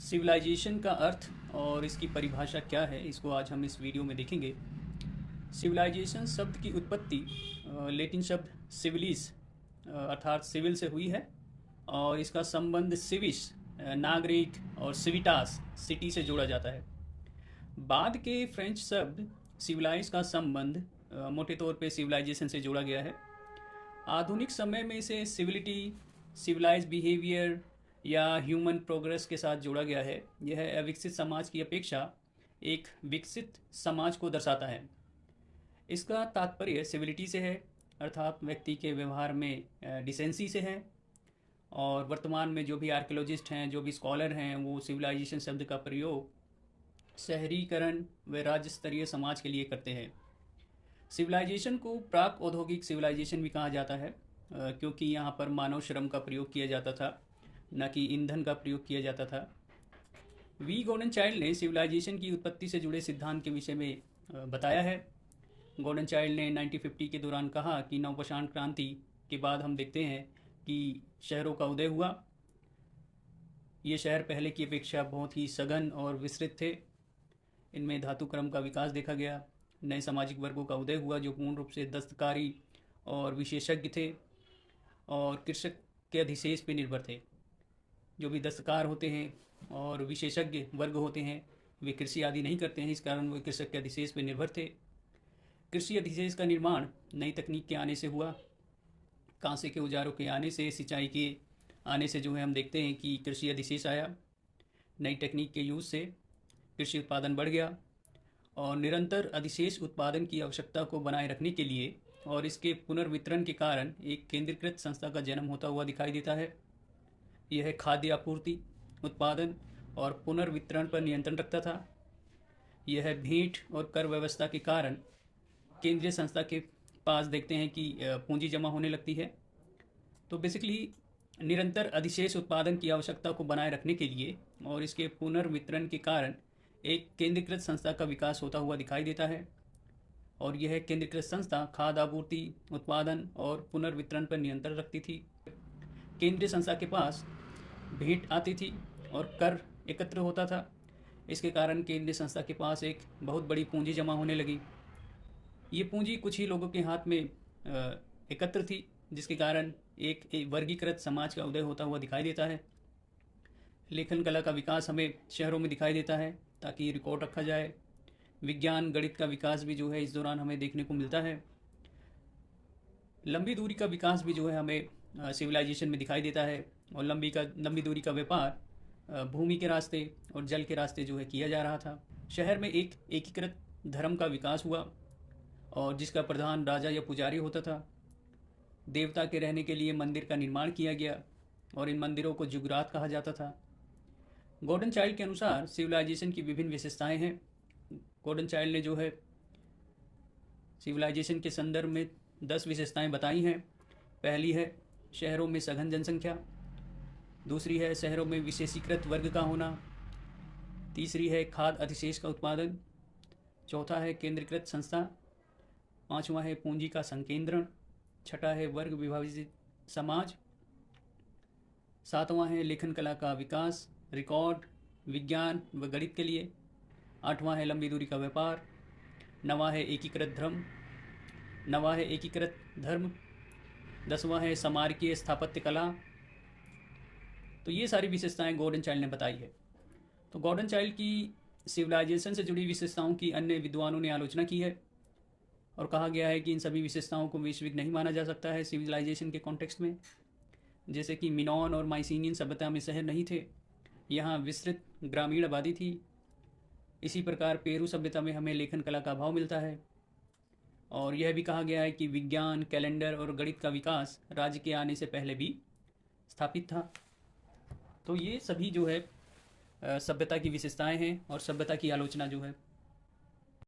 Civilisation का अर्थ और इसकी परिभाषा क्या है, इसको आज हम इस वीडियो में देखेंगे। सिविलाइजेशन शब्द की उत्पत्ति लैटिन शब्द सिविलिस अर्थात सिविल से हुई है और इसका संबंध सिविस नागरिक और सिविटास सिटी से जोड़ा जाता है। बाद के फ्रेंच शब्द सिविलाइज का संबंध मोटे तौर पे सिविलाइजेशन से जोड़ा गया है। आधुनिक समय में इसे सिविलिटी, सिविलाइज बिहेवियर या ह्यूमन प्रोग्रेस के साथ जोड़ा गया है। यह अविकसित समाज की अपेक्षा एक विकसित समाज को दर्शाता है। इसका तात्पर्य सिविलिटी से है, अर्थात व्यक्ति के व्यवहार में डिसेंसी से है। और वर्तमान में जो भी आर्कियोलॉजिस्ट हैं, जो भी स्कॉलर हैं, वो सिविलाइजेशन शब्द का प्रयोग शहरीकरण व राज्य स्तरीय समाज के लिए करते हैं। सिविलाइजेशन को प्राक औद्योगिक सिविलाइजेशन भी कहा जाता है, क्योंकि यहाँ पर मानव श्रम का प्रयोग किया जाता था, न कि ईंधन का प्रयोग किया जाता था। वी गॉर्डन चाइल्ड ने सिविलाइजेशन की उत्पत्ति से जुड़े सिद्धांत के विषय में बताया है। गॉर्डन चाइल्ड ने 1950 के दौरान कहा कि नवपाषाण क्रांति के बाद हम देखते हैं कि शहरों का उदय हुआ। ये शहर पहले की अपेक्षा बहुत ही सघन और विस्तृत थे। इनमें धातु क्रम का विकास देखा गया। नए सामाजिक वर्गों का उदय हुआ जो पूर्ण रूप से दस्तकारी और विशेषज्ञ थे और कृषक के अधिशेष पर निर्भर थे। जो भी दस्तकार होते हैं और विशेषज्ञ वर्ग होते हैं, वे कृषि आदि नहीं करते हैं, इस कारण वे कृषक के अधिशेष पर निर्भर थे। कृषि अधिशेष का निर्माण नई तकनीक के आने से हुआ। कांसे के औजारों के आने से, सिंचाई के आने से जो है हम देखते हैं कि कृषि अधिशेष आया। नई तकनीक के यूज़ से कृषि उत्पादन बढ़ गया और निरंतर अधिशेष उत्पादन की आवश्यकता को बनाए रखने के लिए और इसके पुनर्वितरण के कारण एक केंद्रीकृत संस्था का जन्म होता हुआ दिखाई देता है। यह खाद्य आपूर्ति, उत्पादन और पुनर्वितरण पर नियंत्रण रखता था। यह भेंट और कर व्यवस्था के कारण केंद्रीय संस्था के पास देखते हैं कि पूंजी जमा होने लगती है। तो बेसिकली निरंतर अधिशेष उत्पादन की आवश्यकता को बनाए रखने के लिए और इसके पुनर्वितरण के कारण एक केंद्रीकृत संस्था का विकास होता हुआ दिखाई देता है। और यह केंद्रीकृत संस्था खाद्य आपूर्ति, उत्पादन और पुनर्वितरण पर नियंत्रण रखती थी। केंद्रीय संस्था के पास भेंट आती थी और कर एकत्र होता था। इसके कारण केंद्रीय संस्था के पास एक बहुत बड़ी पूंजी जमा होने लगी। ये पूंजी कुछ ही लोगों के हाथ में एकत्र थी, जिसके कारण एक वर्गीकृत समाज का उदय होता हुआ दिखाई देता है। लेखन कला का विकास हमें शहरों में दिखाई देता है ताकि रिकॉर्ड रखा जाए। विज्ञान गणित का विकास भी जो है इस दौरान हमें देखने को मिलता है। लंबी दूरी का विकास भी जो है हमें सिविलाइजेशन में दिखाई देता है और लंबी दूरी का व्यापार भूमि के रास्ते और जल के रास्ते जो है किया जा रहा था। शहर में एक एकीकृत धर्म का विकास हुआ और जिसका प्रधान राजा या पुजारी होता था। देवता के रहने के लिए मंदिर का निर्माण किया गया और इन मंदिरों को जुगरात कहा जाता था। गॉर्डन चाइल्ड के अनुसार सिविलाइजेशन की विभिन्न विशेषताएं हैं। गॉर्डन चाइल्ड ने जो है सिविलाइजेशन के संदर्भ में 10 विशेषताएं बताई हैं। पहली है शहरों में सघन जनसंख्या। दूसरी है शहरों में विशेषीकृत वर्ग का होना। तीसरी है खाद्य अधिशेष का उत्पादन। चौथा है केंद्रीकृत संस्था। पांचवा है पूंजी का संकेंद्रण। छठा है वर्ग विभाजित समाज। सातवां है लेखन कला का विकास, रिकॉर्ड, विज्ञान व गणित के लिए। आठवां है लंबी दूरी का व्यापार। नवा है एकीकृत धर्म। 10वां है स्मारकीय स्थापत्य कला। तो ये सारी विशेषताएं गॉर्डन चाइल्ड ने बताई है। तो गॉर्डन चाइल्ड की सिविलाइजेशन से जुड़ी विशेषताओं की अन्य विद्वानों ने आलोचना की है और कहा गया है कि इन सभी विशेषताओं को वैश्विक नहीं माना जा सकता है सिविलाइजेशन के कॉन्टेक्स्ट में। जैसे कि मिनोन और माइसिनियन सभ्यता में शहर नहीं थे, यहाँ विस्तृत ग्रामीण आबादी थी। इसी प्रकार पेरू सभ्यता में हमें लेखन कला का अभाव मिलता है। और यह भी कहा गया है कि विज्ञान, कैलेंडर और गणित का विकास राज्य के आने से पहले भी स्थापित था। तो ये सभी जो है सभ्यता की विशेषताएं हैं और सभ्यता की आलोचना जो है